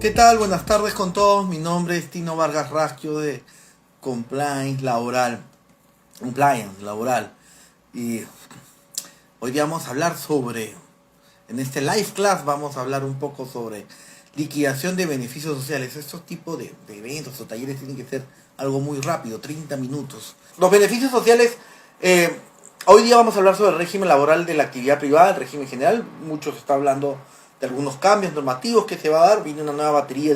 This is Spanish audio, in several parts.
¿Qué tal? Buenas tardes con todos. Mi nombre es Tino Vargas Rasquio de Compliance Laboral. Y hoy día vamos a hablar en este live class vamos a hablar un poco sobre liquidación de beneficios sociales. Estos tipos de eventos o talleres tienen que ser algo muy rápido, 30 minutos. Los beneficios sociales, hoy día vamos a hablar sobre el régimen laboral de la actividad privada, el régimen general. Muchos está hablando de algunos cambios normativos que se va a dar. Viene una nueva batería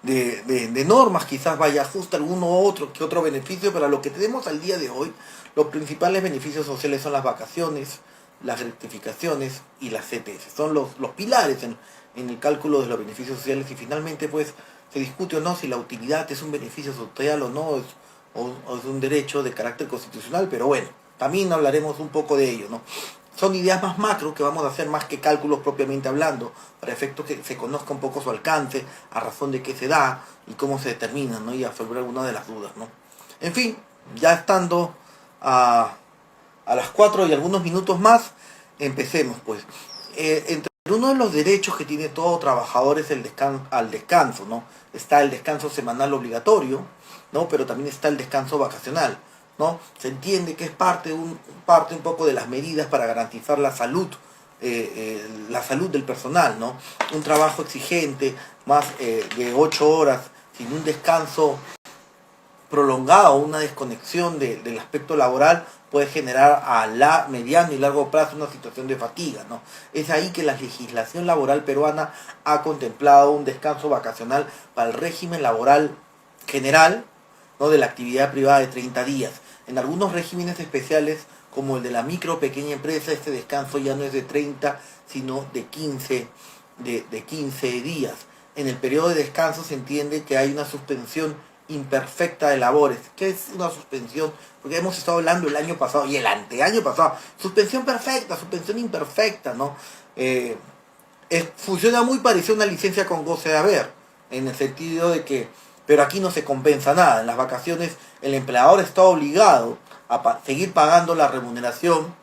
de normas, quizás vaya justo alguno que otro beneficio, pero a lo que tenemos al día de hoy, los principales beneficios sociales son las vacaciones, las rectificaciones y las CTS. Son los pilares en el cálculo de los beneficios sociales, y finalmente pues se discute o no si la utilidad es un beneficio social o no, o es un derecho de carácter constitucional, pero bueno, también hablaremos un poco de ello, ¿no? Son ideas más macro que vamos a hacer más que cálculos propiamente hablando, para efectos que se conozca un poco su alcance, a razón de qué se da y cómo se determina, ¿no? Y a resolver algunas de las dudas, ¿no? En fin, ya estando a las 4 y algunos minutos más, empecemos pues. Entre uno de los derechos que tiene todo trabajador es al descanso, ¿no? Está el descanso semanal obligatorio, ¿no? Pero también está el descanso vacacional, ¿no? Se entiende que es parte un poco de las medidas para garantizar la salud del personal, ¿no? Un trabajo exigente, más de 8 horas, sin un descanso prolongado, una desconexión del aspecto laboral, puede generar a mediano y largo plazo una situación de fatiga, ¿no? Es ahí que la legislación laboral peruana ha contemplado un descanso vacacional para el régimen laboral general, ¿no? De la actividad privada de 30 días. En algunos regímenes especiales, como el de la micro o pequeña empresa, este descanso ya no es de 30, sino de 15 días. En el periodo de descanso se entiende que hay una suspensión imperfecta de labores. ¿Qué es una suspensión? Porque hemos estado hablando el año pasado y el anteaño pasado. Suspensión perfecta, suspensión imperfecta, ¿no? Funciona muy parecido a una licencia con goce de haber, en el sentido de que, pero aquí no se compensa nada. En las vacaciones el empleador está obligado a seguir pagando la remuneración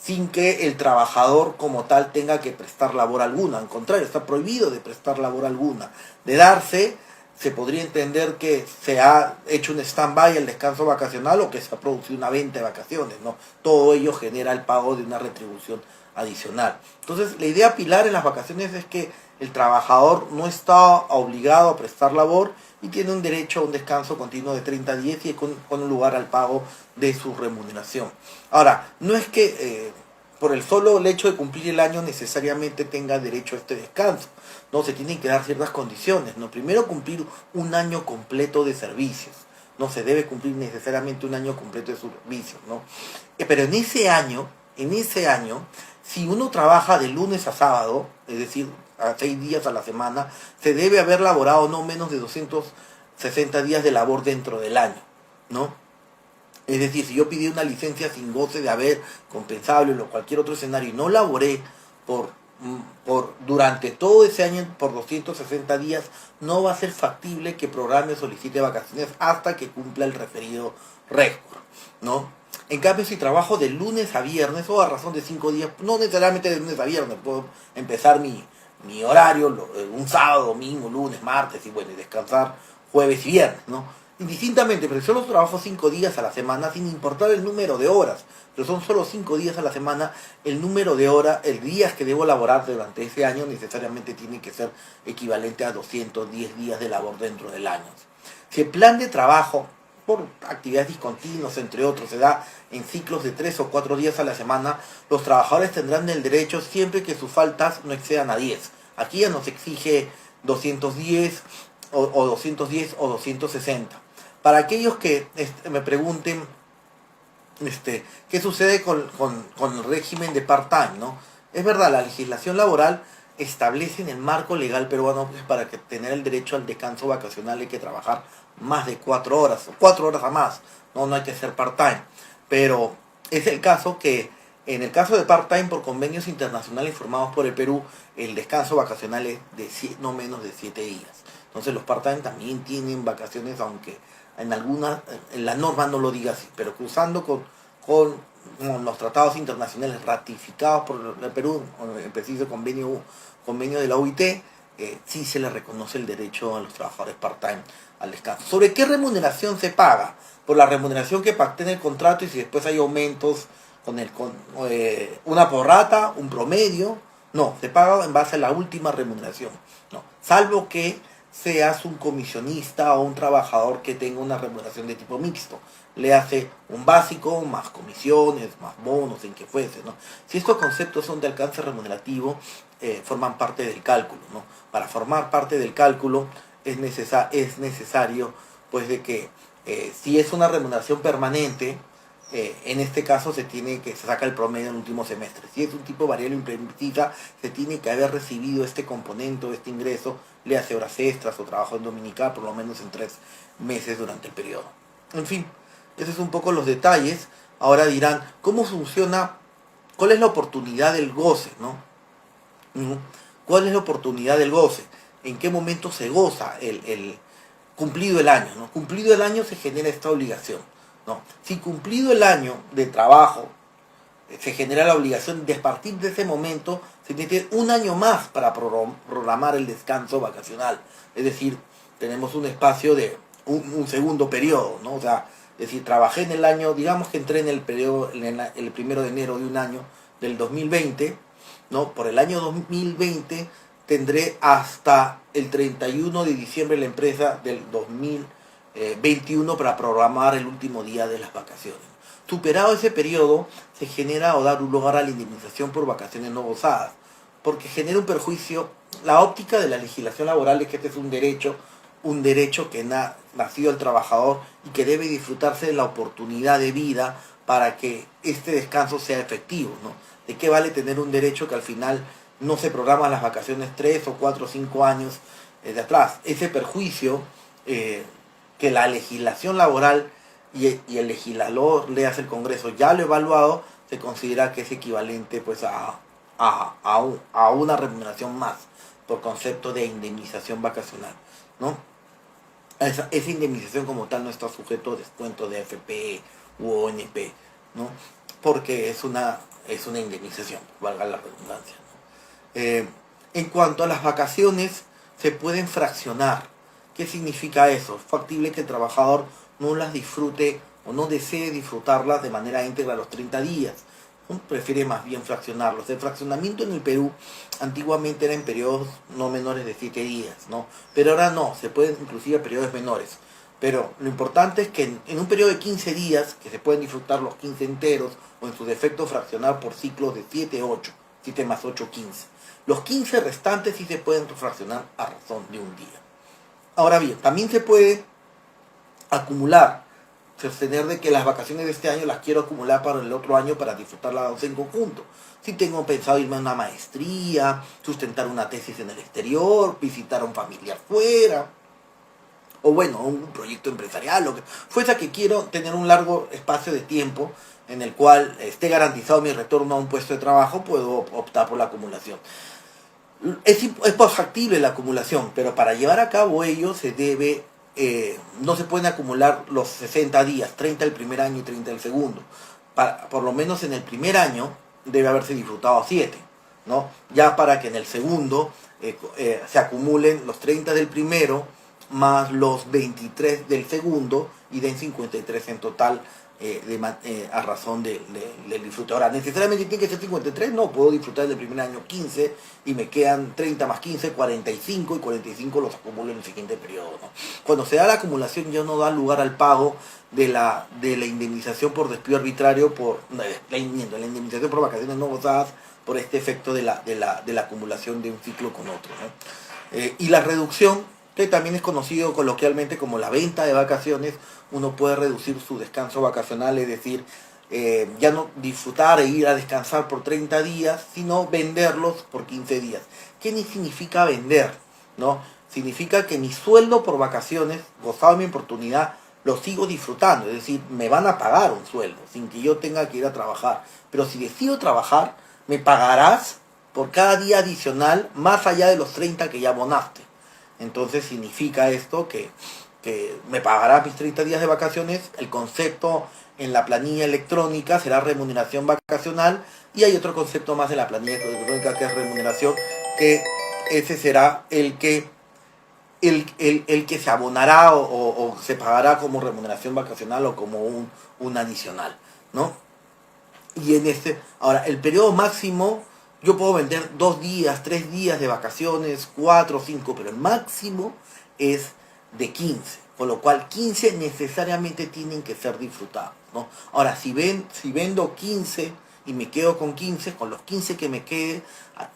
sin que el trabajador como tal tenga que prestar labor alguna. Al contrario, está prohibido de prestar labor alguna. De darse, se podría entender que se ha hecho un stand-by al descanso vacacional o que se ha producido una venta de vacaciones, ¿no? Todo ello genera el pago de una retribución adicional. Entonces, la idea pilar en las vacaciones es que el trabajador no está obligado a prestar labor y tiene un derecho a un descanso continuo de 30 días y con un lugar al pago de su remuneración. Ahora, no es que por el solo hecho de cumplir el año necesariamente tenga derecho a este descanso, ¿no? Se tienen que dar ciertas condiciones, ¿no? Primero, cumplir un año completo de servicios. No se debe cumplir necesariamente un año completo de servicios, ¿no? Pero en ese año, si uno trabaja de lunes a sábado, es decir, a 6 días a la semana, se debe haber laborado no menos de 260 días de labor dentro del año, ¿no? Es decir, si yo pedí una licencia sin goce de haber compensable o cualquier otro escenario y no laboré durante todo ese año por 260 días, no va a ser factible que programe o solicite vacaciones hasta que cumpla el referido récord, ¿no? En cambio, si trabajo de lunes a viernes o a razón de 5 días, no necesariamente de lunes a viernes, puedo empezar mi horario un sábado, domingo, lunes, martes y bueno, y descansar jueves y viernes, ¿no? Indistintamente, pero solo trabajo 5 días a la semana, sin importar el número de horas, pero son solo 5 días a la semana, el número de horas, el días que debo laborar durante ese año necesariamente tiene que ser equivalente a 210 días de labor dentro del año. Si el plan de trabajo, por actividades discontinuas, entre otros, se da en ciclos de 3 o 4 días a la semana, los trabajadores tendrán el derecho siempre que sus faltas no excedan a 10. Aquí ya nos exige 210 o 210 o 260. Para aquellos que me pregunten qué sucede con el régimen de part-time, ¿no? Es verdad, la legislación laboral establece en el marco legal peruano pues, para que tener el derecho al descanso vacacional hay que trabajar más de 4 horas, o 4 horas a más, no hay que ser part-time. Pero es el caso que, en el caso de part-time, por convenios internacionales firmados por el Perú, el descanso vacacional es de no menos de 7 días. Entonces los part-time también tienen vacaciones, aunque en la norma no lo diga así, pero cruzando con los tratados internacionales ratificados por el Perú, en preciso convenio de la OIT, sí se le reconoce el derecho a los trabajadores part-time al descanso. ¿Sobre qué remuneración se paga? Por la remuneración que pacté en el contrato, y si después hay aumentos con una prorrata, un promedio. No, se paga en base a la última remuneración. No, salvo que seas un comisionista o un trabajador que tenga una remuneración de tipo mixto. Le hace un básico, más comisiones, más bonos, en que fuese, ¿no? Si estos conceptos son de alcance remunerativo, forman parte del cálculo, ¿no? Para formar parte del cálculo es necesario, pues, de que si es una remuneración permanente, en este caso se saca el promedio en el último semestre. Si es un tipo variable imprecisa, se tiene que haber recibido este componente o este ingreso, le hace horas extras o trabajo en dominical, por lo menos en 3 meses durante el periodo. En fin, esos son un poco los detalles. Ahora dirán, ¿cómo funciona? ¿Cuál es la oportunidad del goce, no? ¿Cuál es la oportunidad del goce? ¿En qué momento se goza el cumplido el año, ¿no? Cumplido el año se genera esta obligación, ¿no? Si cumplido el año de trabajo se genera la obligación de, a partir de ese momento, se tiene un año más para programar el descanso vacacional. Es decir, tenemos un espacio de un segundo periodo, ¿no? O sea, es decir, trabajé en el año, digamos que entré en el periodo, el 1 de enero de un año del 2020, ¿no? Por el año 2020 tendré hasta el 31 de diciembre la empresa del 2021 para programar el último día de las vacaciones. Superado ese periodo, se genera o da lugar a la indemnización por vacaciones no gozadas, porque genera un perjuicio. La óptica de la legislación laboral es que este es un derecho que nacido al trabajador y que debe disfrutarse de la oportunidad de vida para que este descanso sea efectivo, ¿no? ¿De qué vale tener un derecho que al final no se programan las vacaciones 3 o 4 o 5 años de atrás? Ese perjuicio que la legislación laboral y el legislador, le hace el Congreso, ya lo evaluado, se considera que es equivalente, pues, a una remuneración más por concepto de indemnización vacacional, ¿no? Esa indemnización como tal no está sujeto a descuento de AFP u ONP, ¿no? Porque es una indemnización, valga la redundancia, ¿no? En cuanto a las vacaciones, se pueden fraccionar. ¿Qué significa eso? Es factible que el trabajador no las disfrute o no desee disfrutarlas de manera íntegra los 30 días. Prefiere más bien fraccionarlos. El fraccionamiento en el Perú antiguamente era en periodos no menores de 7 días, ¿no? Pero ahora no, se pueden inclusive periodos menores. Pero lo importante es que en un periodo de 15 días, que se pueden disfrutar los 15 enteros, o en su defecto fraccionar por ciclos de 7, 8, 7 más 8, 15. Los 15 restantes sí se pueden fraccionar a razón de un día. Ahora bien, también se puede acumular, sostener de que las vacaciones de este año las quiero acumular para el otro año para disfrutarlas en conjunto. Si tengo pensado irme a una maestría, sustentar una tesis en el exterior, visitar a un familiar fuera, o bueno, un proyecto empresarial, lo que fuese, que quiero tener un largo espacio de tiempo en el cual esté garantizado mi retorno a un puesto de trabajo, puedo optar por la acumulación. Es factible la acumulación, pero para llevar a cabo ello se debe, no se pueden acumular los 60 días, 30 el primer año y 30 el segundo. Por lo menos en el primer año debe haberse disfrutado 7, ¿no? Ya para que en el segundo se acumulen los 30 del primero más los 23 del segundo y den 53 en total, a razón del disfrute. Ahora, ¿necesariamente tiene que ser 53? No, puedo disfrutar del primer año 15 y me quedan 30 más 15, 45, y 45 los acumulo en el siguiente periodo, ¿no? Cuando se da la acumulación ya no da lugar al pago de la indemnización por despido arbitrario, la indemnización por vacaciones no gozadas, por este efecto de la acumulación de un ciclo con otro, ¿no? Y la reducción, que también es conocido coloquialmente como la venta de vacaciones. Uno puede reducir su descanso vacacional, es decir, ya no disfrutar e ir a descansar por 30 días, sino venderlos por 15 días. ¿Qué significa vender? ¿No? Significa que mi sueldo por vacaciones, gozado de mi oportunidad, lo sigo disfrutando. Es decir, me van a pagar un sueldo sin que yo tenga que ir a trabajar. Pero si decido trabajar, me pagarás por cada día adicional más allá de los 30 que ya abonaste. Entonces significa esto que me pagará mis 30 días de vacaciones. El concepto en la planilla electrónica será remuneración vacacional, y hay otro concepto más en la planilla electrónica que es remuneración, que ese será el que se abonará o se pagará como remuneración vacacional o como un adicional, ¿no? Y ahora, el periodo máximo, yo puedo vender 2 días, 3 días de vacaciones, 4, 5, pero el máximo es de 15, con lo cual 15 necesariamente tienen que ser disfrutados, ¿no? Ahora, si vendo 15 y me quedo con 15, con los 15 que me quede,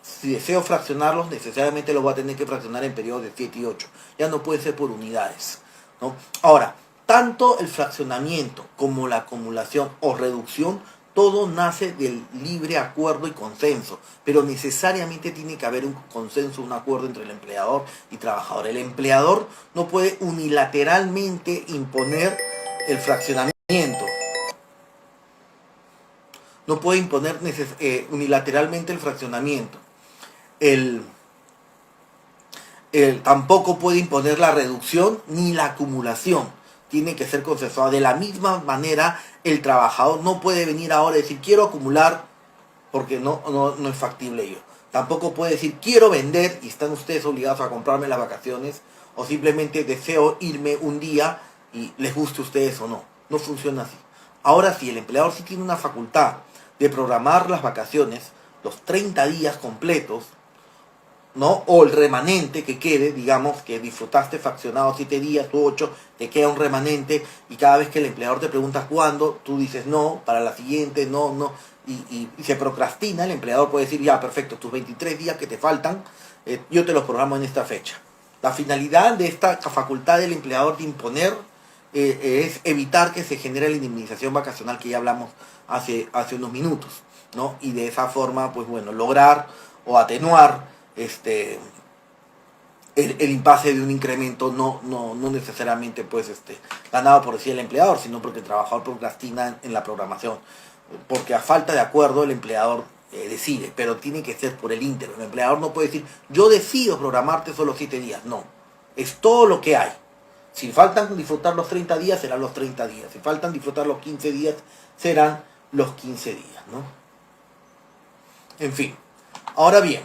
si deseo fraccionarlos, necesariamente los voy a tener que fraccionar en periodos de 7 y 8. Ya no puede ser por unidades, ¿no? Ahora, tanto el fraccionamiento como la acumulación o reducción, todo nace del libre acuerdo y consenso, pero necesariamente tiene que haber un consenso, un acuerdo entre el empleador y trabajador. El empleador no puede unilateralmente imponer el fraccionamiento. No puede imponer unilateralmente el fraccionamiento. Tampoco puede imponer la reducción ni la acumulación. Tiene que ser consensuado. De la misma manera, el trabajador no puede venir ahora y decir quiero acumular porque no es factible ello. Tampoco puede decir quiero vender y están ustedes obligados a comprarme las vacaciones, o simplemente deseo irme un día y les guste a ustedes o no. No funciona así. Ahora sí, el empleador sí tiene una facultad de programar las vacaciones, los 30 días completos, ¿no? O el remanente que quede, digamos que disfrutaste fraccionado 7 días u 8, te queda un remanente y cada vez que el empleador te pregunta cuándo, tú dices no, para la siguiente, no, y se procrastina, el empleador puede decir ya, perfecto, tus 23 días que te faltan, yo te los programo en esta fecha. La finalidad de esta facultad del empleador de imponer es evitar que se genere la indemnización vacacional que ya hablamos hace unos minutos, ¿no? Y de esa forma, pues bueno, lograr o atenuar el impasse de un incremento no necesariamente pues ganado por decir el empleador, sino porque el trabajador procrastina en la programación, porque a falta de acuerdo el empleador decide, pero tiene que ser por el íntegro. El empleador no puede decir yo decido programarte solo 7 días, no, es todo lo que hay. Si faltan disfrutar los 30 días, serán los 30 días. Si faltan disfrutar los 15 días, serán los 15 días, ¿no? En fin, ahora bien,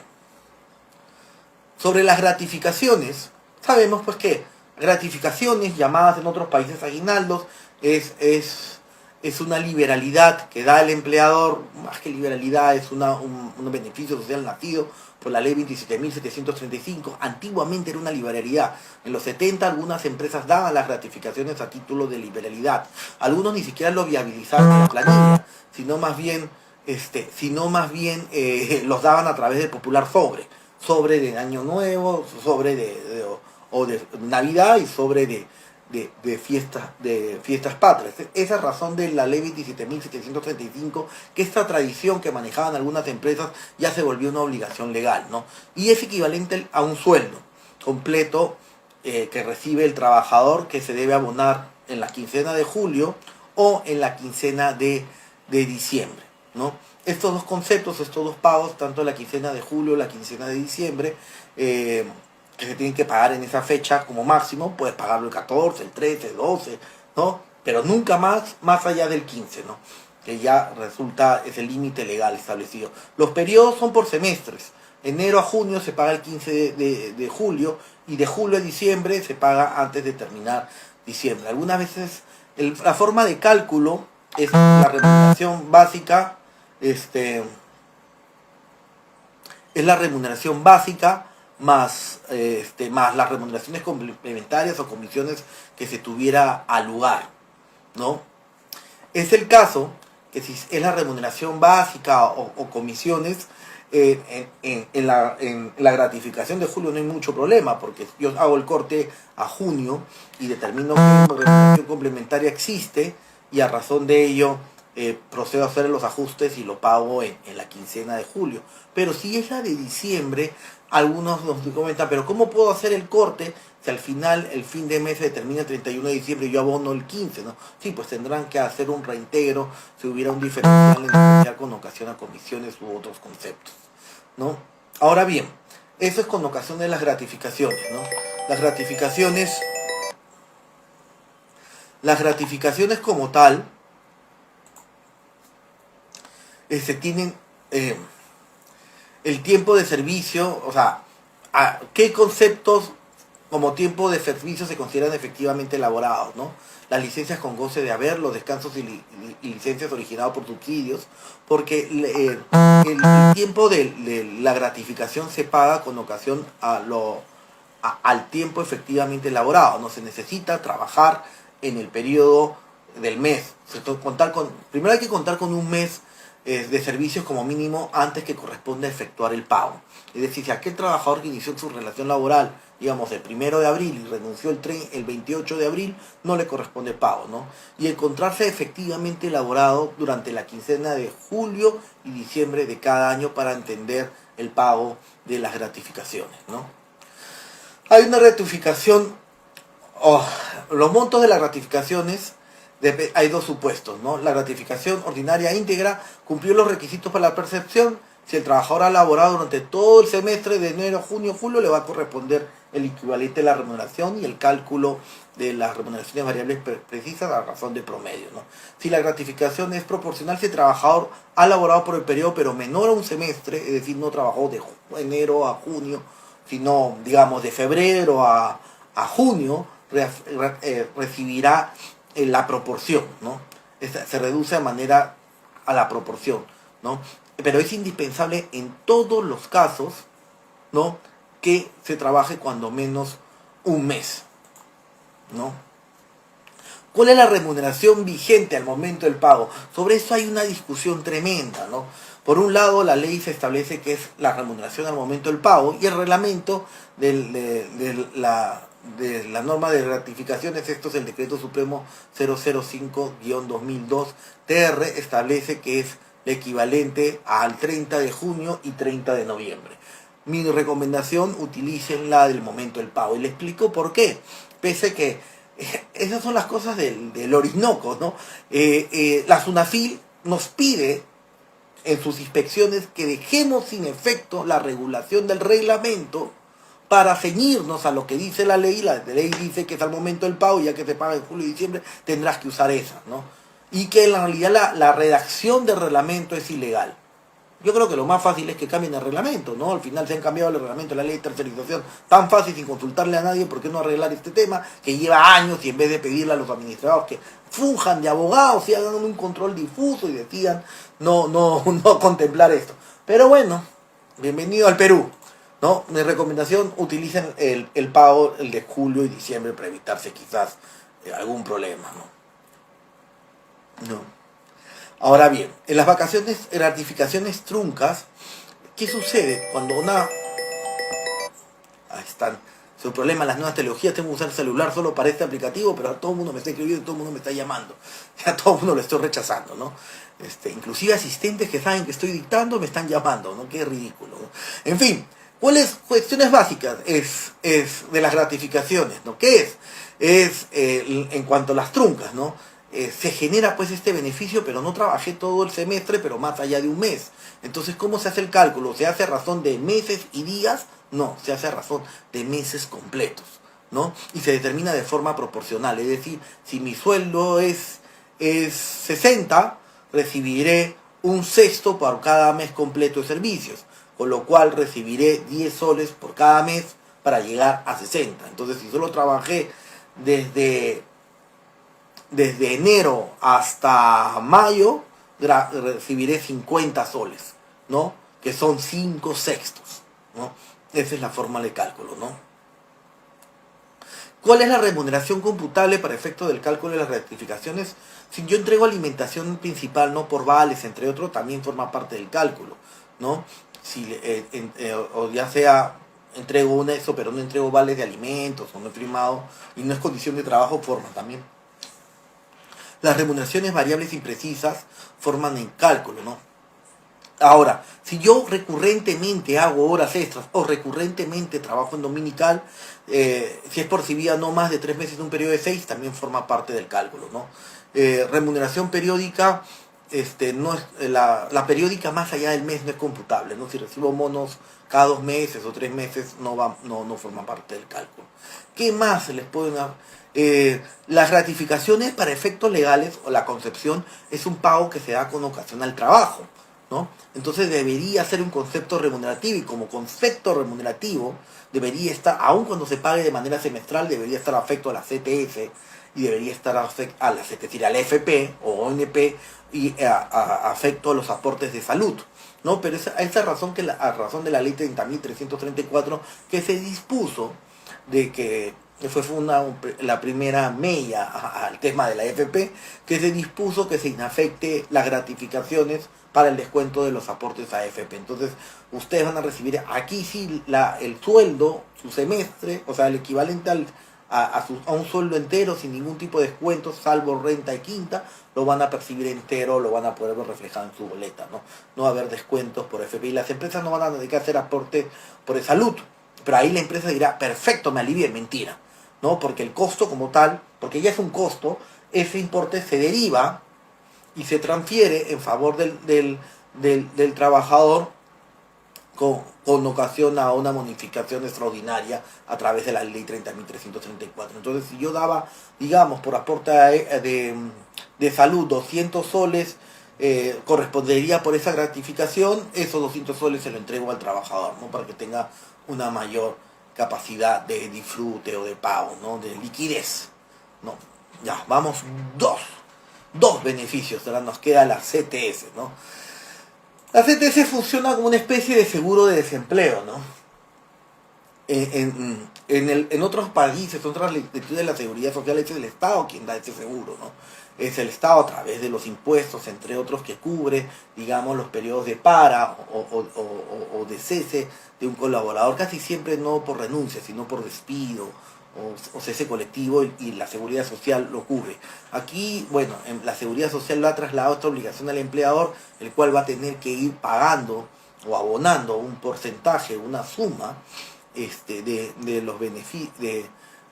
sobre las gratificaciones, sabemos pues que gratificaciones, llamadas en otros países aguinaldos, es una liberalidad que da el empleador, más que liberalidad, es un beneficio social nacido por la ley 27.735. Antiguamente era una liberalidad. En los 70 algunas empresas daban las gratificaciones a título de liberalidad. Algunos ni siquiera lo viabilizaban en la planilla, sino más bien los daban a través del popular sobre de Año Nuevo, sobre de Navidad y sobre de fiestas patrias. Esa razón de la ley 27.735, que esta tradición que manejaban algunas empresas ya se volvió una obligación legal, ¿no? Y es equivalente a un sueldo completo que recibe el trabajador, que se debe abonar en la quincena de julio o en la quincena de diciembre, ¿no? Estos dos conceptos, estos dos pagos, tanto la quincena de julio, la quincena de diciembre, que se tienen que pagar en esa fecha como máximo, puedes pagarlo el 14, el 13, el 12, ¿no? Pero nunca más allá del 15, ¿no? Que ya resulta, es el límite legal establecido. Los periodos son por semestres. Enero a junio se paga el 15 de julio y de julio a diciembre se paga antes de terminar diciembre. Algunas veces la forma de cálculo es la remuneración básica, es la remuneración básica más las remuneraciones complementarias o comisiones que se tuviera al lugar, ¿no? Es el caso que si es la remuneración básica o comisiones, en la gratificación de julio no hay mucho problema, porque yo hago el corte a junio y determino que la remuneración complementaria existe y a razón de ello procedo a hacer los ajustes y lo pago en la quincena de julio. Pero si es la de diciembre, algunos nos comentan, pero ¿cómo puedo hacer el corte si al final el fin de mes se termina el 31 de diciembre y yo abono el 15, ¿no? Sí, pues tendrán que hacer un reintegro si hubiera un diferencial en especial con ocasión a comisiones u otros conceptos, ¿no? Ahora bien, eso es con ocasión de las gratificaciones, ¿no? Las gratificaciones como tal, tienen el tiempo de servicio, o sea, ¿qué conceptos como tiempo de servicio se consideran efectivamente elaborados, ¿no? Las licencias con goce de haber, los descansos y licencias originados por subsidios, porque el tiempo de la gratificación se paga con ocasión al tiempo efectivamente elaborado. No se necesita trabajar en el periodo del mes. Primero hay que contar con un mes de servicios como mínimo antes que corresponda efectuar el pago. Es decir, si aquel trabajador que inició su relación laboral, digamos, el 1 de abril y renunció el 28 de abril, no le corresponde pago, ¿no? Y encontrarse efectivamente elaborado durante la quincena de julio y diciembre de cada año para entender el pago de las gratificaciones, ¿no? Hay una gratificación, los montos de las gratificaciones, hay dos supuestos, ¿no? La gratificación ordinaria íntegra cumplió los requisitos para la percepción. Si el trabajador ha laborado durante todo el semestre de enero, junio, julio, le va a corresponder el equivalente a la remuneración y el cálculo de las remuneraciones variables precisas a razón de promedio, ¿no? Si la gratificación es proporcional, si el trabajador ha laborado por el periodo pero menor a un semestre, es decir, no trabajó de enero a junio, sino, digamos, de febrero a junio, recibirá la proporción, ¿no? Se reduce de manera a la proporción, ¿no? Pero es indispensable en todos los casos, ¿no?, que se trabaje cuando menos un mes, ¿no? ¿Cuál es la remuneración vigente al momento del pago? Sobre eso hay una discusión tremenda, ¿no? Por un lado, la ley se establece que es la remuneración al momento del pago, y el reglamento de la norma de gratificaciones, esto es el Decreto Supremo 005-2002 TR, establece que es el equivalente al 30 de junio y 30 de noviembre. Mi recomendación, utilicen la del momento del pago. Y le explico por qué. Pese que esas son las cosas del Orinoco, ¿no? La SUNAFIL nos pide en sus inspecciones que dejemos sin efecto la regulación del reglamento para ceñirnos a lo que dice la ley. La ley dice que es al momento del pago, ya que se paga en julio y diciembre, tendrás que usar esa, ¿no? Y que en realidad la redacción del reglamento es ilegal. Yo creo que lo más fácil es que cambien el reglamento, ¿no? Al final se han cambiado el reglamento de la ley de tercerización tan fácil sin consultarle a nadie. ¿Por qué no arreglar este tema que lleva años, y en vez de pedirle a los administrados que funjan de abogados y hagan un control difuso y decidan no contemplar esto? Pero bueno, bienvenido al Perú, ¿no? Mi recomendación, utilicen el pago, el de julio y diciembre, para evitarse quizás algún problema, ¿no? Ahora bien, en las vacaciones, gratificaciones truncas, ¿qué sucede cuando una... Ahí están. Es un problema, las nuevas tecnologías, tengo que usar el celular solo para este aplicativo, pero a todo el mundo me está escribiendo, todo el mundo me está llamando. A todo el mundo lo estoy rechazando, ¿no? Inclusive asistentes que saben que estoy dictando me están llamando, ¿no? Qué ridículo, ¿no? En fin, ¿cuáles cuestiones básicas es de las gratificaciones, ¿no? ¿Qué es? En cuanto a las truncas, ¿no? Se genera pues este beneficio, pero no trabajé todo el semestre, pero más allá de un mes. Entonces, ¿cómo se hace el cálculo? ¿Se hace a razón de meses y días? No, se hace a razón de meses completos, ¿no? Y se determina de forma proporcional. Es decir, si mi sueldo es 60, recibiré un sexto por cada mes completo de servicios, con lo cual recibiré 10 soles por cada mes para llegar a 60. Entonces, si solo trabajé desde enero hasta mayo, recibiré 50 soles, ¿no? Que son 5 sextos, ¿no? Esa es la forma de cálculo, ¿no? ¿Cuál es la remuneración computable para efecto del cálculo de las gratificaciones? Si yo entrego alimentación principal, no por vales, entre otros, también forma parte del cálculo, ¿no? O ya sea, entrego eso, pero no entrego vales de alimentos, o no he firmado, y no es condición de trabajo, forma también. Las remuneraciones variables imprecisas forman el cálculo, ¿no? Ahora, si yo recurrentemente hago horas extras o recurrentemente trabajo en dominical, si es por percibida no más de 3 meses en un periodo de 6, también forma parte del cálculo, ¿no? Remuneración periódica, no es, la periódica más allá del mes no es computable, ¿no? Si recibo monos cada 2 meses o 3 meses, no forma parte del cálculo. ¿Qué más se les puede dar? Las gratificaciones para efectos legales o la concepción es un pago que se da con ocasión al trabajo, ¿no? Entonces debería ser un concepto remunerativo, y como concepto remunerativo debería estar, aun cuando se pague de manera semestral, debería estar afecto a la CTS y debería estar afecto a la, es decir, a la FP o ONP, y afecto a los aportes de salud, ¿no? Pero esa razón, a razón de la ley 30.334, que se dispuso de que fue la primera mella al tema de la FP, que se dispuso que se inafecte las gratificaciones para el descuento de los aportes a FP. Entonces, ustedes van a recibir aquí sí el sueldo, su semestre, o sea, el equivalente a un sueldo entero sin ningún tipo de descuento, salvo renta y quinta, lo van a percibir entero, lo van a poder ver reflejado en su boleta, ¿no? No va a haber descuentos por FP. Y las empresas no van a dedicar a hacer aportes por salud. Pero ahí la empresa dirá, perfecto, me alivia, mentira, ¿no? Porque el costo como tal, porque ya es un costo, ese importe se deriva y se transfiere en favor del trabajador con ocasión a una bonificación extraordinaria a través de la ley 30.334. Entonces, si yo daba, digamos, por aporte de salud 200 soles, correspondería por esa gratificación, esos 200 soles se lo entrego al trabajador, ¿no? Para que tenga una mayor capacidad de disfrute o de pago, ¿no? De liquidez, ¿no? Ya, vamos, dos beneficios, ahora nos queda la CTS, ¿no? La CTS funciona como una especie de seguro de desempleo, ¿no? En otros países, en otras latitudes de la seguridad social, es el Estado quien da ese seguro, ¿no? Es el Estado a través de los impuestos, entre otros, que cubre, digamos, los periodos de para o de cese de un colaborador, casi siempre no por renuncia, sino por despido o cese colectivo, y la seguridad social lo cubre. Aquí, bueno, la seguridad social lo ha trasladado esta obligación al empleador, el cual va a tener que ir pagando o abonando un porcentaje, una suma, de los beneficios,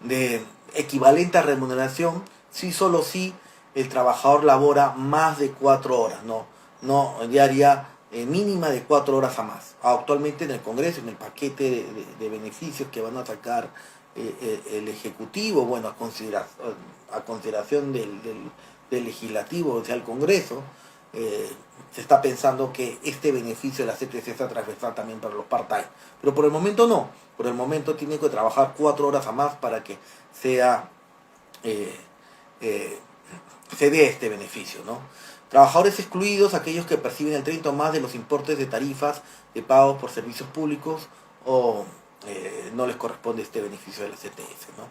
de equivalente a remuneración, si solo si el trabajador labora más de 4 horas, no diaria, mínima de 4 horas a más. Actualmente en el Congreso, en el paquete de beneficios que van a sacar el Ejecutivo, bueno, a consideración del Legislativo, o sea, el Congreso, se está pensando que este beneficio de la CTC está transversal también para los part-time. Pero por el momento no. Por el momento tiene que trabajar 4 horas a más para que sea se dé este beneficio, ¿no? Trabajadores excluidos, aquellos que perciben el 30 o más de los importes de tarifas de pagos por servicios públicos, o no les corresponde este beneficio de la CTS, ¿no?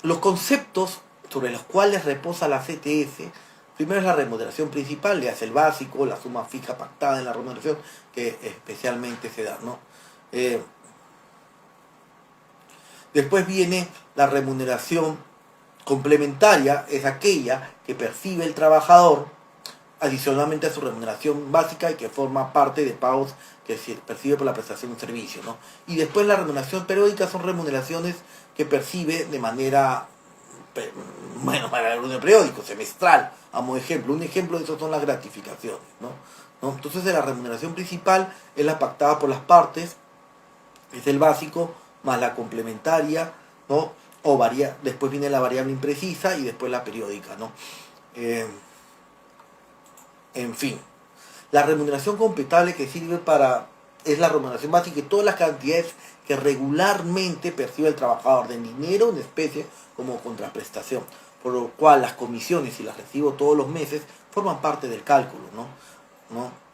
Los conceptos sobre los cuales reposa la CTS, primero es la remuneración principal, le hace el básico, la suma fija pactada en la remuneración, que especialmente se da, ¿no? Después viene la remuneración complementaria, es aquella que percibe el trabajador adicionalmente a su remuneración básica y que forma parte de pagos que se percibe por la prestación de un servicio, ¿no? Y después la remuneración periódica son remuneraciones que percibe de manera, bueno, para el periódico, semestral, a modo de ejemplo. Un ejemplo de eso son las gratificaciones, ¿no? Entonces, la remuneración principal es la pactada por las partes, es el básico, más la complementaria, ¿no? Después viene la variable imprecisa y después la periódica, ¿no? En fin, la remuneración computable que sirve es la remuneración básica y todas las cantidades que regularmente percibe el trabajador de dinero en especie como contraprestación, por lo cual las comisiones, si las recibo todos los meses, forman parte del cálculo, ¿no?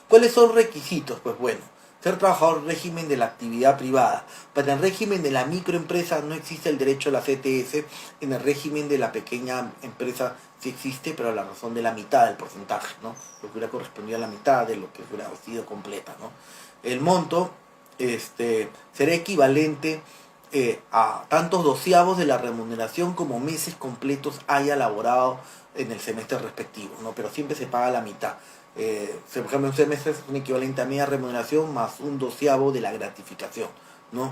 ¿Cuáles son requisitos? Pues bueno, ser trabajador en régimen de la actividad privada. Para el régimen de la microempresa no existe el derecho a la CTS, en el régimen de la pequeña empresa sí existe, pero a la razón de la mitad del porcentaje, ¿no? Lo que hubiera correspondido a la mitad de lo que hubiera sido completa, ¿no? El monto será equivalente a tantos doceavos de la remuneración como meses completos haya elaborado en el semestre respectivo, ¿no? Pero siempre se paga la mitad. Por ejemplo, un semestre es un equivalente a media remuneración más un doceavo de la gratificación, ¿no?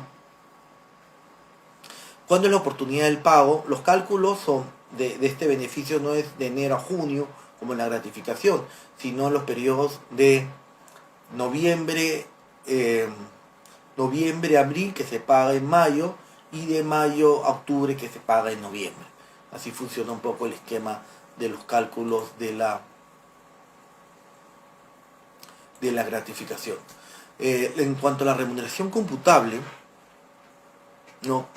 ¿Cuándo es la oportunidad del pago? Los cálculos son de este beneficio no es de enero a junio, como en la gratificación, sino en los periodos de noviembre, abril, que se paga en mayo, y de mayo a octubre, que se paga en noviembre, Así funciona un poco el esquema de los cálculos de la gratificación. En cuanto a la remuneración computable, ¿no?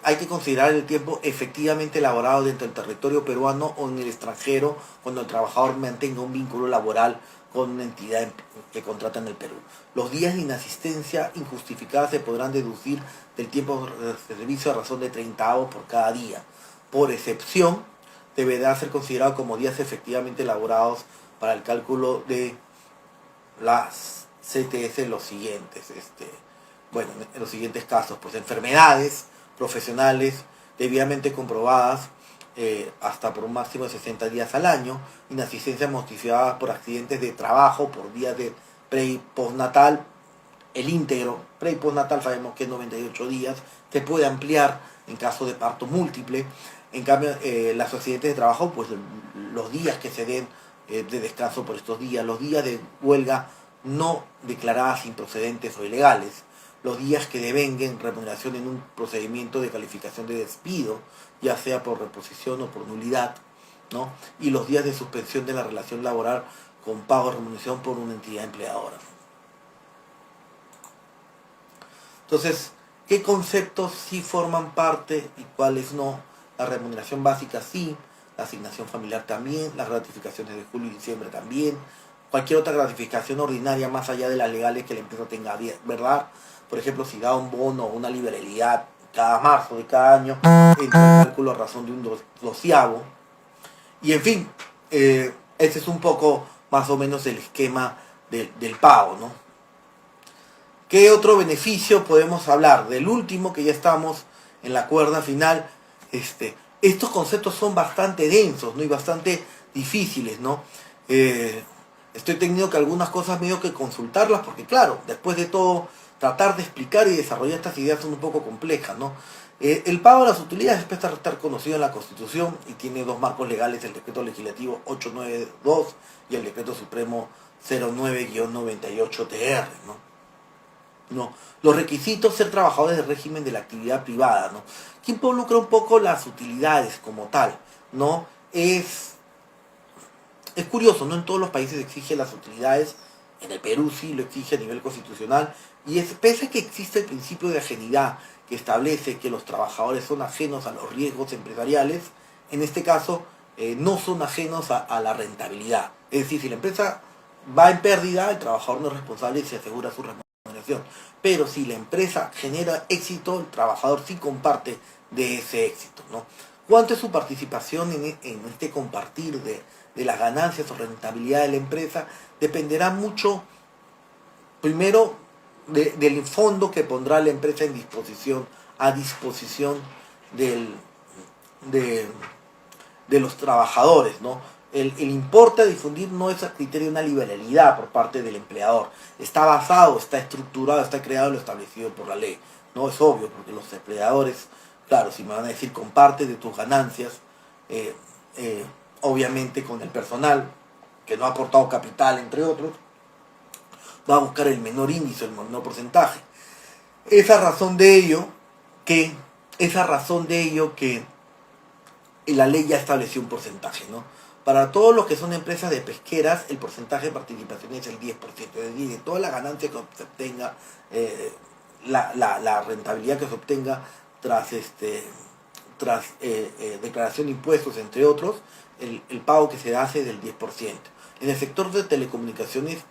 Hay que considerar el tiempo efectivamente elaborado dentro del territorio peruano o en el extranjero cuando el trabajador mantenga un vínculo laboral con una entidad que contrata en el Perú. Los días de inasistencia injustificada se podrán deducir del tiempo de servicio a razón de 30 avos por cada día. Por excepción, deberá ser considerado como días efectivamente elaborados para el cálculo de las CTS en los siguientes, en los siguientes casos, pues enfermedades profesionales debidamente comprobadas hasta por un máximo de 60 días al año, inasistencia motivadas por accidentes de trabajo, por días de pre y postnatal, el íntegro, pre y postnatal sabemos que es 98 días, se puede ampliar en caso de parto múltiple. En cambio, los accidentes de trabajo, pues los días que se den de descanso por estos días, los días de huelga no declaradas improcedentes o ilegales, los días que devenguen remuneración en un procedimiento de calificación de despido, ya sea por reposición o por nulidad, ¿no? Y los días de suspensión de la relación laboral con pago de remuneración por una entidad empleadora. Entonces, ¿qué conceptos sí forman parte y cuáles no? La remuneración básica sí, la asignación familiar también, las gratificaciones de julio y diciembre también, cualquier otra gratificación ordinaria más allá de las legales que la empresa tenga, ¿verdad? Por ejemplo, si da un bono o una liberalidad cada marzo de cada año, entra el cálculo a razón de un doceavo. Y en fin, ese es un poco más o menos el esquema del pago, ¿no? ¿Qué otro beneficio podemos hablar? Del último, que ya estamos en la cuerda final. Estos conceptos son bastante densos, ¿no? Y bastante difíciles, ¿no? Estoy teniendo que algunas cosas medio que consultarlas, porque claro, después de todo, tratar de explicar y desarrollar estas ideas son un poco complejas, ¿no? El pago de las utilidades debe estar conocido en la Constitución y tiene dos marcos legales, el Decreto Legislativo 892 y el Decreto Supremo 09-98-TR, ¿no? No, los requisitos: ser trabajadores del régimen de la actividad privada, ¿no? Que involucra un poco las utilidades como tal, ¿no? Es curioso, no en todos los países exige las utilidades, en el Perú sí lo exige a nivel constitucional, y pese a que existe el principio de ajenidad que establece que los trabajadores son ajenos a los riesgos empresariales, en este caso no son ajenos a la rentabilidad. Es decir, si la empresa va en pérdida, el trabajador no es responsable y se asegura su remuneración. Pero si la empresa genera éxito, el trabajador sí comparte de ese éxito, ¿no? ¿Cuánto es su participación en este compartir de las ganancias o rentabilidad de la empresa? Dependerá mucho, primero, del fondo que pondrá la empresa a disposición de los trabajadores, ¿no? El importe a difundir no es a criterio de una liberalidad por parte del empleador. Está basado, está estructurado, está creado en lo establecido por la ley. No es obvio, porque los empleadores, claro, si me van a decir comparte de tus ganancias, obviamente con el personal que no ha aportado capital, entre otros, va a buscar el menor índice, el menor porcentaje. Esa razón de ello que la ley ya estableció un porcentaje, ¿no? Para todos los que son empresas de pesqueras, el porcentaje de participación es el 10%, es decir, de toda la ganancia que se obtenga, la rentabilidad que se obtenga tras declaración de impuestos, entre otros, el pago que se hace es del 10%. En el sector de telecomunicaciones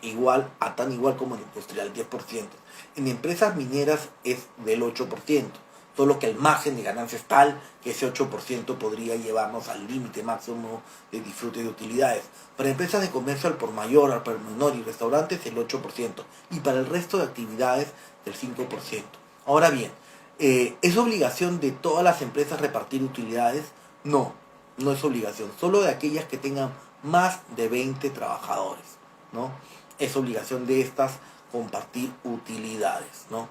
tan igual como en el industrial, 10%. En empresas mineras es del 8%. Solo que el margen de ganancia es tal que ese 8% podría llevarnos al límite máximo de disfrute de utilidades. Para empresas de comercio al por mayor, al por menor y restaurantes el 8%. Y para el resto de actividades el 5%. Ahora bien, ¿es obligación de todas las empresas repartir utilidades? No, no es obligación. Solo de aquellas que tengan más de 20 trabajadores, ¿no? Es obligación de estas compartir utilidades, ¿no?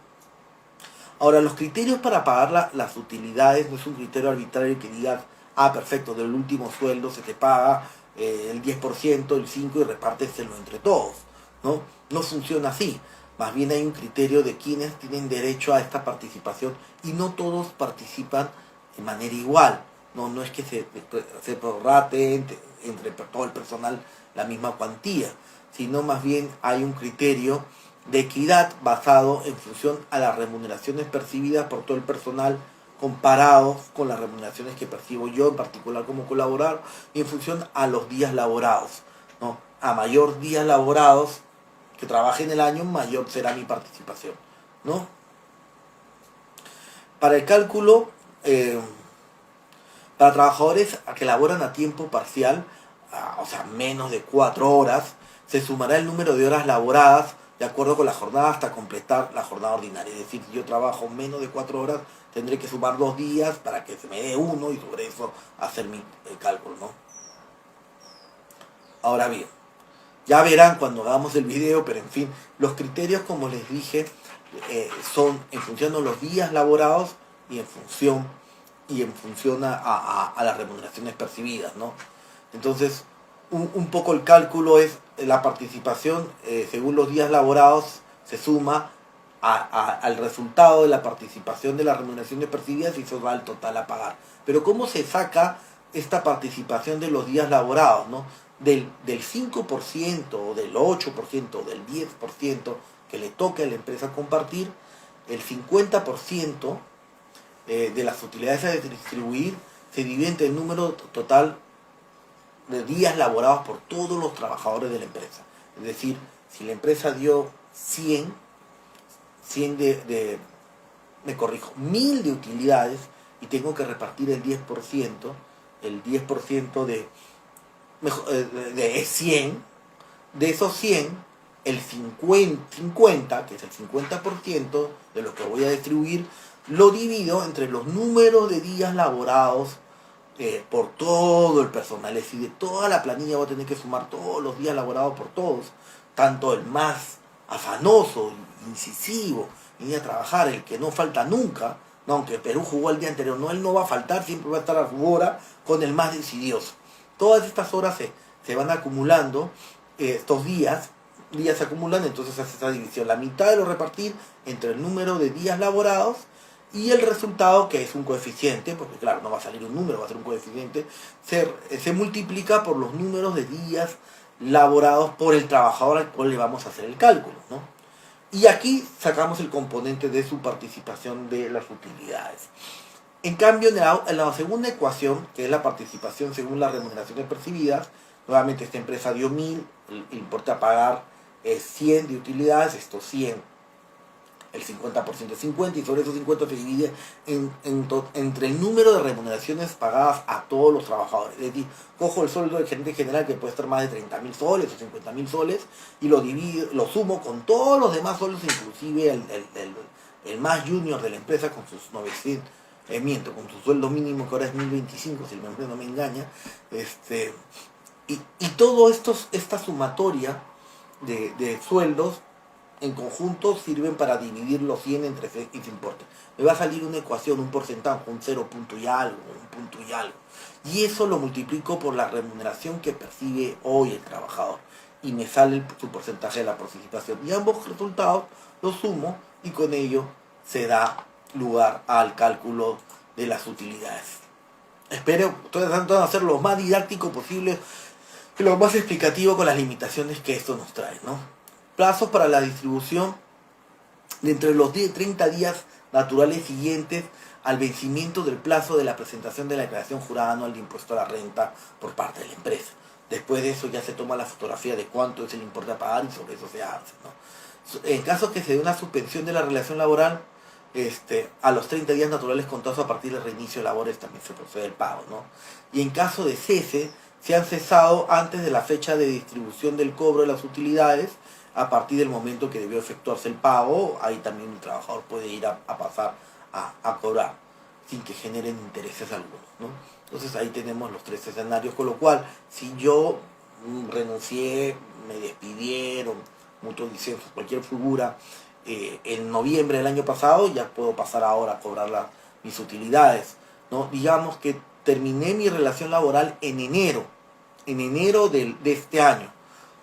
Ahora, los criterios para pagar las utilidades no es un criterio arbitrario que digas, perfecto, del último sueldo se te paga el 10%, el 5% y repárteselo entre todos, ¿no? No funciona así. Más bien hay un criterio de quienes tienen derecho a esta participación y no todos participan de manera igual. no es que se prorrate entre todo el personal la misma cuantía, sino más bien hay un criterio de equidad basado en función a las remuneraciones percibidas por todo el personal comparados con las remuneraciones que percibo yo en particular como colaborador y en función a los días laborados, ¿no? A mayor días laborados que trabaje en el año, mayor será mi participación, ¿no? Para el cálculo, para trabajadores que laboran a tiempo parcial, o sea, menos de 4 horas, se sumará el número de horas laboradas de acuerdo con la jornada hasta completar la jornada ordinaria. Es decir, si yo trabajo menos de 4 horas, tendré que sumar 2 días para que se me dé uno y sobre eso hacer mi cálculo, ¿no? Ahora bien, ya verán cuando hagamos el video, pero en fin, los criterios, como les dije, son en función de los días laborados y en función a las remuneraciones percibidas, ¿no? Entonces, un poco el cálculo es la participación, según los días laborados, se suma al resultado de la participación de las remuneraciones percibidas y eso va al total a pagar. Pero ¿cómo se saca esta participación de los días laborados, ¿no? Del 5% o del 8% o del 10% que le toque a la empresa compartir, el 50% de las utilidades a distribuir se divide entre el número total de días laborados por todos los trabajadores de la empresa. Es decir, si la empresa dio 100 me corrijo, 1000 de utilidades y tengo que repartir el 10% de 100, de esos 100, el 50, que es el 50% de lo que voy a distribuir, lo divido entre los números de días laborados por todo el personal. Es decir, de toda la planilla voy a tener que sumar todos los días laborados por todos, tanto el más afanoso, incisivo, venir a trabajar, el que no falta nunca, no, aunque Perú jugó el día anterior, no, él no va a faltar, siempre va a estar a su hora con el más decidioso. Todas estas horas se van acumulando, estos días se acumulan, entonces hace esta división. La mitad de lo repartir entre el número de días laborados y el resultado, que es un coeficiente, porque claro, no va a salir un número, va a ser un coeficiente, se multiplica por los números de días laborados por el trabajador al cual le vamos a hacer el cálculo, ¿no? Y aquí sacamos el componente de su participación de las utilidades. En cambio, en la segunda ecuación, que es la participación según las remuneraciones percibidas, nuevamente esta empresa dio 1000, importa pagar 100 de utilidades, estos 100, el 50% es 50, y sobre esos 50 se divide entre el número de remuneraciones pagadas a todos los trabajadores. Es decir, cojo el sueldo del gerente general, que puede estar más de 30.000 soles o 50.000 soles, y lo divido, lo sumo con todos los demás sueldos, inclusive el más junior de la empresa con sus 900, con su sueldo mínimo, que ahora es 1025, si el memoria no me engaña, y todo esta sumatoria de sueldos en conjunto sirven para dividir los 100 entre ese importe. Me va a salir una ecuación, un porcentaje, un 0 punto y algo, un punto y algo. Y eso lo multiplico por la remuneración que percibe hoy el trabajador. Y me sale su porcentaje de la participación. Y ambos resultados los sumo y con ello se da lugar al cálculo de las utilidades. Espero, estoy tratando de hacer lo más didáctico posible y lo más explicativo con las limitaciones que esto nos trae, ¿no? Plazos para la distribución de entre los 30 días naturales siguientes al vencimiento del plazo de la presentación de la declaración jurada anual de impuesto a la renta por parte de la empresa. Después de eso ya se toma la fotografía de cuánto es el importe a pagar y sobre eso se hace, ¿no? En caso que se dé una suspensión de la relación laboral, a los 30 días naturales contados a partir del reinicio de labores también se procede el pago, ¿no? Y en caso de cese, se han cesado antes de la fecha de distribución del cobro de las utilidades, a partir del momento que debió efectuarse el pago, ahí también el trabajador puede ir a pasar a cobrar, sin que generen intereses algunos, ¿no? Entonces ahí tenemos los 3 escenarios, con lo cual, si yo renuncié, me despidieron, mutuo disenso, cualquier figura, en noviembre del año pasado, ya puedo pasar ahora a cobrar mis utilidades, ¿no? Digamos que terminé mi relación laboral en enero de este año.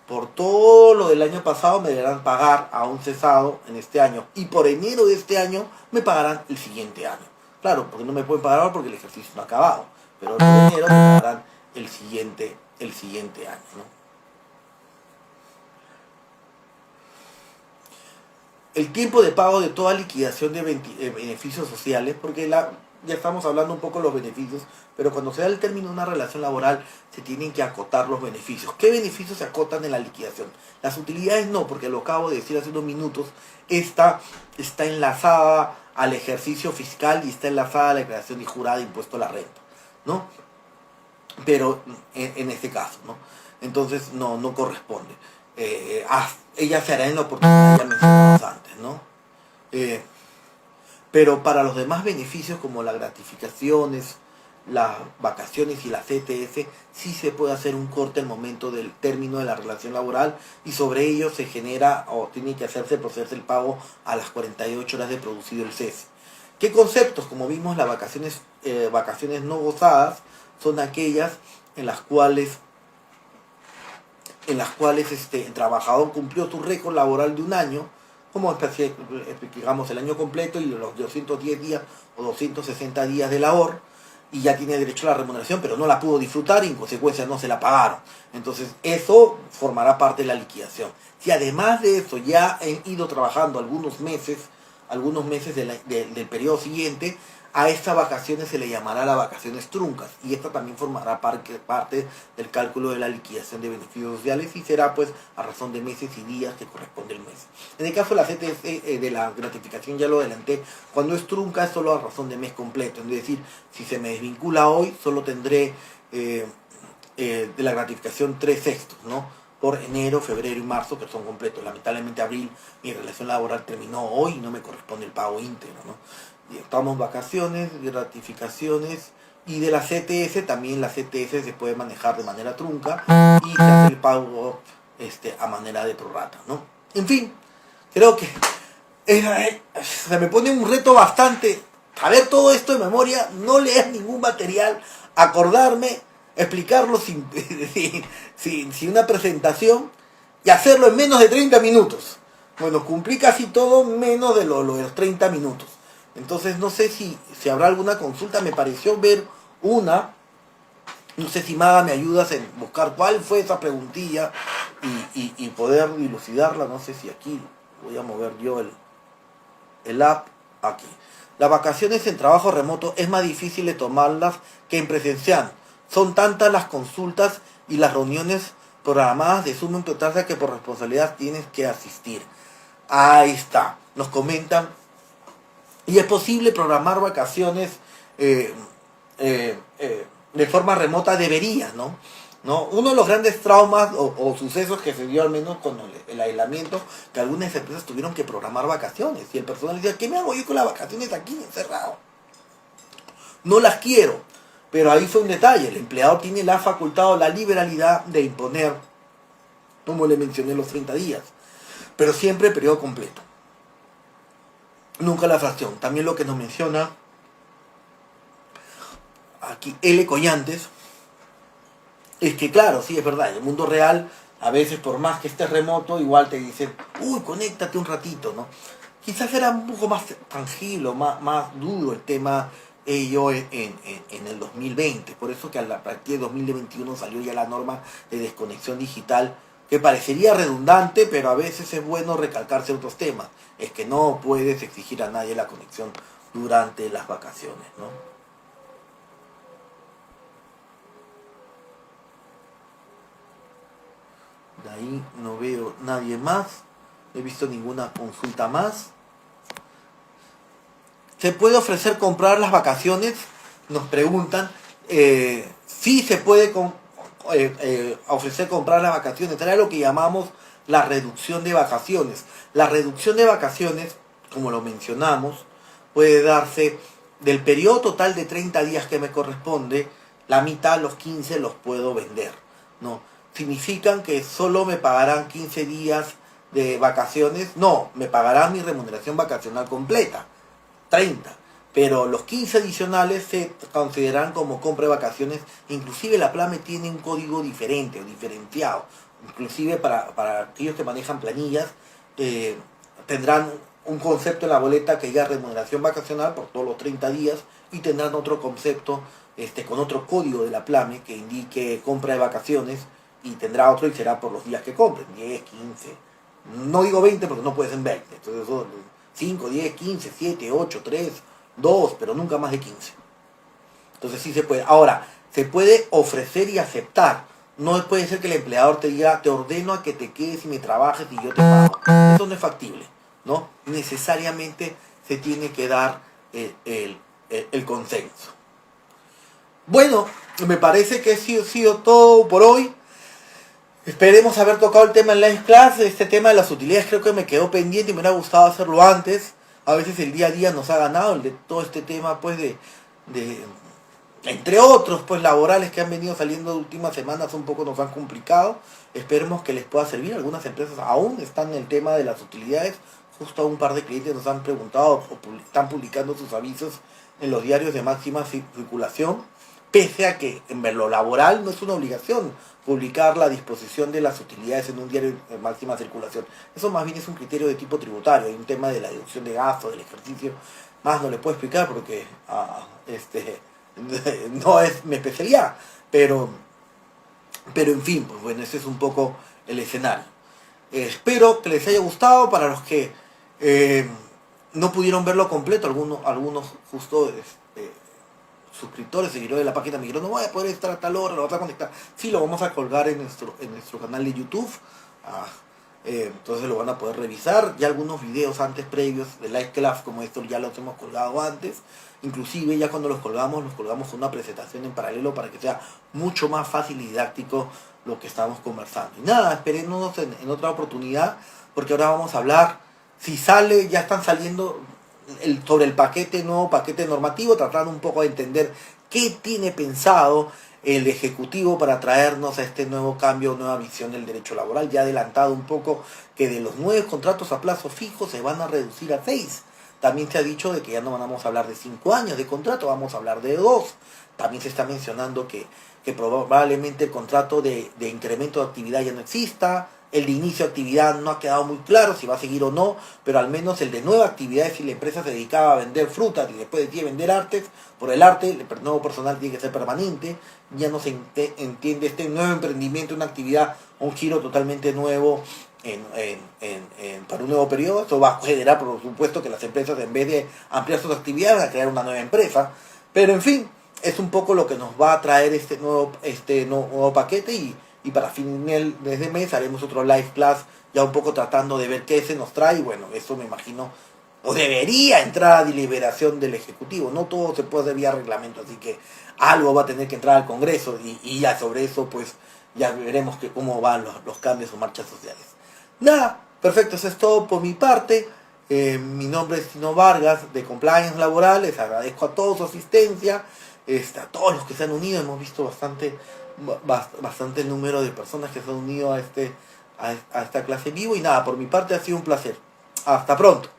Por todo lo del año pasado me deberán pagar a un cesado en este año. Y por enero de este año me pagarán el siguiente año. Claro, porque no me pueden pagar ahora porque el ejercicio no ha acabado. pero por enero te pagarán el siguiente año, ¿no? El tiempo de pago de toda liquidación de beneficios sociales, porque ya estamos hablando un poco de los beneficios, pero cuando se da el término de una relación laboral se tienen que acotar los beneficios. ¿Qué beneficios se acotan en la liquidación? Las utilidades no, porque lo acabo de decir hace unos minutos, esta está enlazada al ejercicio fiscal y está enlazada a la declaración de jurada de impuesto a la renta, ¿no? Pero en este caso, ¿no? Entonces no corresponde. Ella se hará en la oportunidad ya mencionadas antes, ¿no? Eh, pero para los demás beneficios como las gratificaciones, las vacaciones y la CTS, sí se puede hacer un corte al momento del término de la relación laboral y sobre ello se genera o tiene que procederse el pago a las 48 horas de producido el cese. ¿Qué conceptos? Como vimos, las vacaciones no gozadas son aquellas en las cuales el trabajador cumplió su récord laboral de un año, como digamos el año completo y los 210 días o 260 días de labor, y ya tiene derecho a la remuneración, pero no la pudo disfrutar y en consecuencia no se la pagaron. Entonces eso formará parte de la liquidación. Si además de eso ya han ido trabajando algunos meses del periodo siguiente, a estas vacaciones se le llamará las vacaciones truncas y esta también formará parte del cálculo de la liquidación de beneficios sociales y será pues a razón de meses y días que corresponde el mes. En el caso de la CTS, de la gratificación ya lo adelanté, cuando es trunca es solo a razón de mes completo, es decir, si se me desvincula hoy solo tendré de la gratificación 3/6, ¿no? Por enero, febrero y marzo, que son completos. Lamentablemente abril, mi relación laboral terminó hoy y no me corresponde el pago íntegro, ¿no? Y estamos vacaciones, gratificaciones y de la CTS, también la CTS se puede manejar de manera trunca y se hace el pago a manera de prorrata, ¿no? En fin, creo que se me pone un reto bastante saber todo esto de memoria, no leer ningún material, acordarme, explicarlo sin una presentación y hacerlo en menos de 30 minutos. Bueno, cumplí casi todo menos de lo de los 30 minutos. Entonces no sé si habrá alguna consulta, me pareció ver una, no sé si Maga me ayudas en buscar cuál fue esa preguntilla y poder dilucidarla, no sé si aquí voy a mover yo el app aquí. Las vacaciones en trabajo remoto es más difícil de tomarlas que en presencial. Son tantas las consultas y las reuniones programadas de suma importancia que por responsabilidad tienes que asistir. Ahí está, nos comentan. Y es posible programar vacaciones de forma remota, debería, ¿no? Uno de los grandes traumas o sucesos que se dio al menos con el aislamiento, que algunas empresas tuvieron que programar vacaciones y el personal decía, ¿qué me hago yo con las vacaciones aquí encerrado? No las quiero, pero ahí fue un detalle, el empleado tiene la facultad o la liberalidad de imponer, como le mencioné, los 30 días, pero siempre periodo completo. Nunca la fracción. También lo que nos menciona aquí L. Collantes es que claro, sí es verdad, en el mundo real a veces por más que estés remoto igual te dicen, uy, conéctate un ratito, ¿no? Quizás era un poco más tangible, más duro el tema ello en el 2020, por eso que a partir de 2021 salió ya la norma de desconexión digital, que parecería redundante, pero a veces es bueno recalcar ciertos temas. Es que no puedes exigir a nadie la conexión durante las vacaciones, ¿no? De ahí no veo nadie más, no he visto ninguna consulta más. ¿Se puede ofrecer comprar las vacaciones? Nos preguntan. Sí se puede ofrecer comprar las vacaciones. Era lo que llamamos la reducción de vacaciones. La reducción de vacaciones, como lo mencionamos, puede darse del periodo total de 30 días que me corresponde, la mitad, los 15, los puedo vender, ¿no? ¿Significan que solo me pagarán 15 días de vacaciones? No, me pagarán mi remuneración vacacional completa, 30. Pero los 15 adicionales se consideran como compra de vacaciones. Inclusive la PLAME tiene un código diferente o diferenciado. Inclusive para aquellos que manejan planillas, tendrán un concepto en la boleta que diga remuneración vacacional por todos los 30 días y tendrán otro concepto con otro código de la PLAME que indique compra de vacaciones y tendrá otro y será por los días que compren, 10, 15, no digo 20 porque no puede ser 20, entonces son 5, 10, 15, 7, 8, 3, 2, pero nunca más de 15. Entonces sí se puede. Ahora, se puede ofrecer y aceptar. No puede ser que el empleador te diga, te ordeno a que te quedes y me trabajes y yo te pago. Eso no es factible, ¿no? Necesariamente se tiene que dar el consenso. Bueno, me parece que ha sido todo por hoy. Esperemos haber tocado el tema en Live Class. Este tema de las utilidades creo que me quedó pendiente y me hubiera gustado hacerlo antes. A veces el día a día nos ha ganado el de todo este tema, pues, de entre otros, pues, laborales que han venido saliendo de últimas semanas, un poco nos han complicado. Esperemos que les pueda servir. Algunas empresas aún están en el tema de las utilidades. Justo un par de clientes nos han preguntado o están publicando sus avisos en los diarios de máxima circulación, pese a que en lo laboral no es una obligación publicar la disposición de las utilidades en un diario de máxima circulación. Eso más bien es un criterio de tipo tributario. Hay un tema de la deducción de gastos, del ejercicio. Más no le puedo explicar porque no es mi especialidad. Pero en fin, pues bueno, ese es un poco el escenario. Espero que les haya gustado. Para los que no pudieron verlo completo, algunos justo suscriptores, seguidores de la página me dijeron, no voy a poder estar a tal hora, lo vas a conectar. Sí, lo vamos a colgar en nuestro canal de YouTube. Entonces lo van a poder revisar. Ya algunos videos antes previos de Live Class como estos ya los hemos colgado antes. Inclusive ya cuando los colgamos con una presentación en paralelo para que sea mucho más fácil y didáctico lo que estamos conversando. Y nada, esperémonos en otra oportunidad, porque ahora vamos a hablar, si sale, ya están saliendo sobre el nuevo paquete normativo, tratando un poco de entender qué tiene pensado el Ejecutivo para traernos a este nuevo cambio, nueva visión del derecho laboral. Ya ha adelantado un poco que de los 9 contratos a plazo fijo se van a reducir a 6. También se ha dicho de que ya no vamos a hablar de 5 años de contrato, vamos a hablar de 2. También se está mencionando que probablemente el contrato de incremento de actividad ya no exista. El de inicio de actividad no ha quedado muy claro si va a seguir o no, pero al menos el de nueva actividad, si la empresa se dedicaba a vender frutas y después decide vender artes, por el arte, el nuevo personal tiene que ser permanente. Ya no se entiende este nuevo emprendimiento, una actividad, un giro totalmente nuevo para un nuevo periodo. Esto va a generar, por supuesto, que las empresas, en vez de ampliar sus actividades, van a crear una nueva empresa. Pero en fin, es un poco lo que nos va a traer este nuevo paquete, y para final de este mes haremos otro Live Class ya un poco tratando de ver qué se nos trae. Y bueno, eso me imagino o debería entrar a deliberación del Ejecutivo. No todo se puede hacer vía reglamento, así que algo va a tener que entrar al Congreso, y ya sobre eso pues ya veremos cómo van los cambios o marchas sociales. Nada, perfecto, eso es todo por mi parte. Mi nombre es Tino Vargas de Compliance Laboral. Les agradezco a todos su asistencia, a todos los que se han unido. Hemos visto bastante número de personas que se han unido a esta clase en vivo. Y nada, por mi parte ha sido un placer. Hasta pronto.